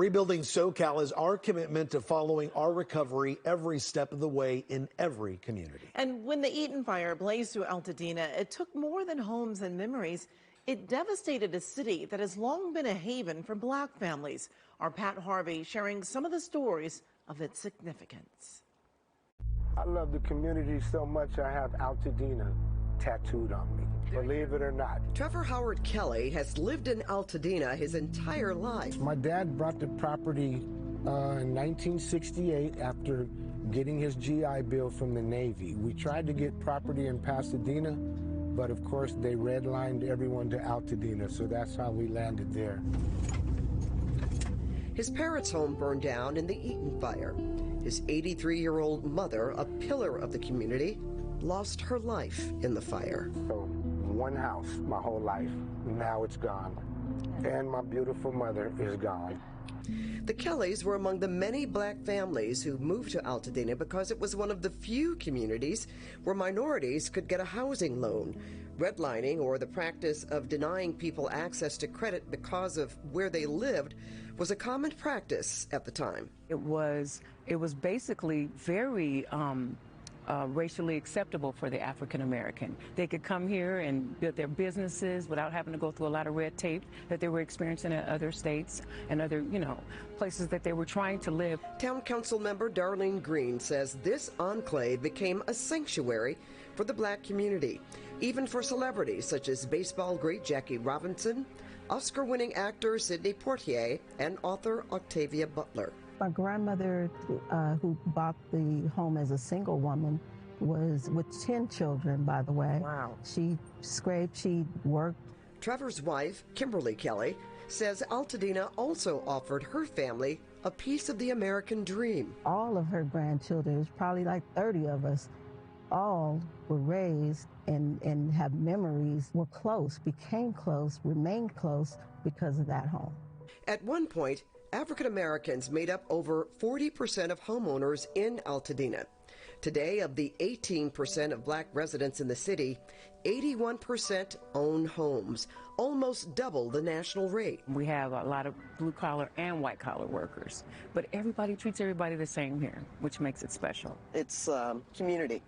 Rebuilding SoCal is our commitment to following our recovery every step of the way in every community. And when the Eaton fire blazed through Altadena, it took more than homes and memories. It devastated a city that has long been a haven for Black families. Our Pat Harvey sharing some of the stories of its significance. I love the community so much I have Altadena tattooed on me, believe it or not. Trevor Howard Kelly has lived in Altadena his entire life. My dad bought the property in 1968 after getting his GI Bill from the Navy. We tried to get property in Pasadena, but of course they redlined everyone to Altadena, so that's how we landed there. His parents' home burned down in the Eaton fire. His 83-year-old mother, a pillar of the community, lost her life in the fire. So one house my whole life, now it's gone. And my beautiful mother is gone. The Kellys were among the many Black families who moved to Altadena because it was one of the few communities where minorities could get a housing loan. Redlining, or the practice of denying people access to credit because of where they lived, was a common practice at the time. It was basically very racially acceptable for the African American. They could come here and build their businesses without having to go through a lot of red tape that they were experiencing in other states and other, places that they were trying to live. Town Council member Darlene Green says this enclave became a sanctuary for the Black community, even for celebrities such as baseball great Jackie Robinson, Oscar-winning actor Sidney Poitier, and author Octavia Butler. My grandmother, who bought the home as a single woman, was with 10 children, by the way. Wow. She scraped, she worked. Trevor's wife, Kimberly Kelly, says Altadena also offered her family a piece of the American dream. All of her grandchildren, there's probably like 30 of us, all were raised and have memories, were close, became close, remained close because of that home. At one point, African Americans made up over 40% of homeowners in Altadena. Today, of the 18% of Black residents in the city, 81% own homes, almost double the national rate. We have a lot of blue-collar and white-collar workers, but everybody treats everybody the same here, which makes it special. It's community.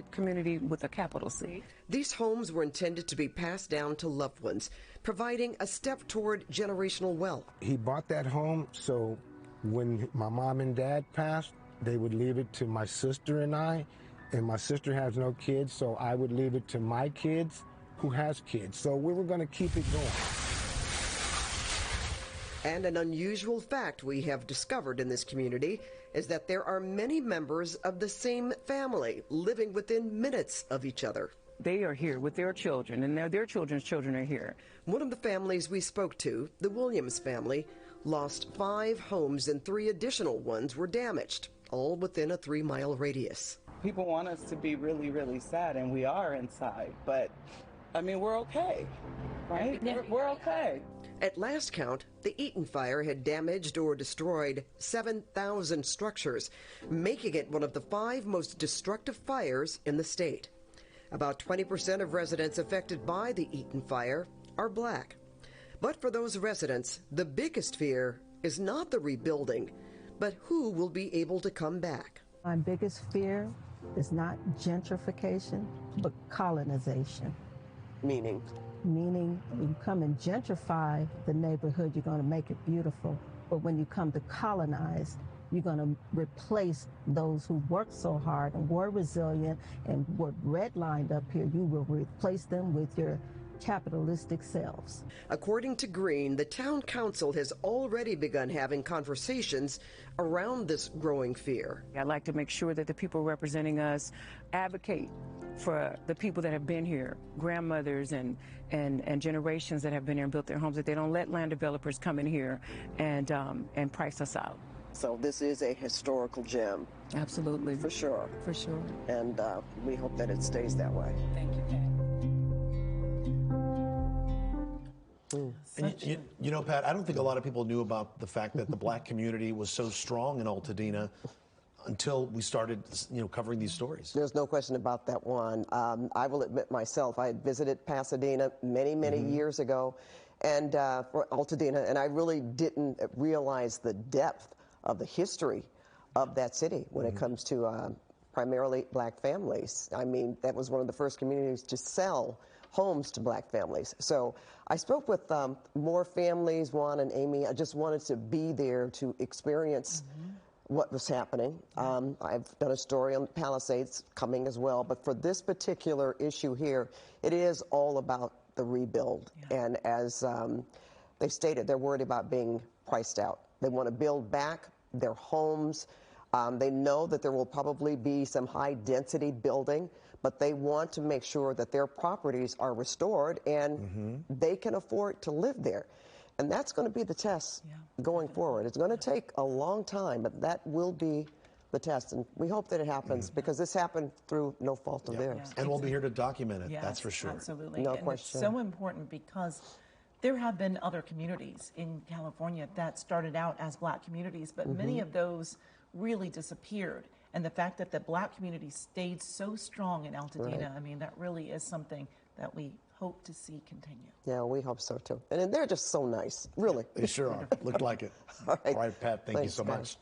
Community with a capital C. These homes were intended to be passed down to loved ones, providing a step toward generational wealth. He bought that home so when my mom and dad passed, they would leave it to my sister and I, and my sister has no kids, so I would leave it to my kids who has kids. So we were going to keep it going. And an unusual fact we have discovered in this community is that there are many members of the same family living within minutes of each other. They are here with their children, and their children's children are here. One of the families we spoke to, the Williams family, lost 5 homes and 3 additional ones were damaged, all within a 3-mile radius. People want us to be really, really sad, and we are inside, but I mean, we're okay, right? We're okay. At last count, the Eaton fire had damaged or destroyed 7,000 structures, making it one of the 5 most destructive fires in the state. About 20% of residents affected by the Eaton fire are Black. But for those residents, the biggest fear is not the rebuilding, but who will be able to come back. My biggest fear is not gentrification, but colonization. Meaning? Meaning, you come and gentrify the neighborhood, you're going to make it beautiful. But when you come to colonize, you're going to replace those who worked so hard and were resilient and were redlined up here. You will replace them with your capitalistic selves. According to Green, the town council has already begun having conversations around this growing fear. I'd like to make sure that the people representing us advocate for the people that have been here, grandmothers and generations that have been here and built their homes, that they don't let land developers come in here and price us out. So this is a historical gem. Absolutely. For sure. For sure. And we hope that it stays that way. Thank you, Pat. And you know, Pat, I don't think a lot of people knew about the fact that the Black community was so strong in Altadena until we started, covering these stories. There's no question about that one. I will admit myself, I had visited Pasadena many years ago, and for Altadena, and I really didn't realize the depth of the history of that city when it comes to primarily black families. I mean, that was one of the first communities to sell homes to black families. So I spoke with more families, Juan and Amy. I just wanted to be there to experience what was happening. I've done a story on Palisades coming as well, but for this particular issue here, it is all about the rebuild. And as they stated, they're worried about being priced out. They want to build back their homes. They know that there will probably be some high-density building, but they want to make sure that their properties are restored and they can afford to live there. And that's going to be the test going forward. It's going to take a long time, but that will be the test. And we hope that it happens because this happened through no fault of theirs. And we'll be here to document it, Yes, that's for sure. Absolutely. No and question. It's so important because there have been other communities in California that started out as black communities, but many of those really disappeared. And the fact that the black community stayed so strong in Altadena, I mean, that really is something that we hope to see continue. Yeah, we hope so too. And they're just so nice, really. They sure are. Looked like it. All right. All right, Pat, thank you Thanks, so guys. much.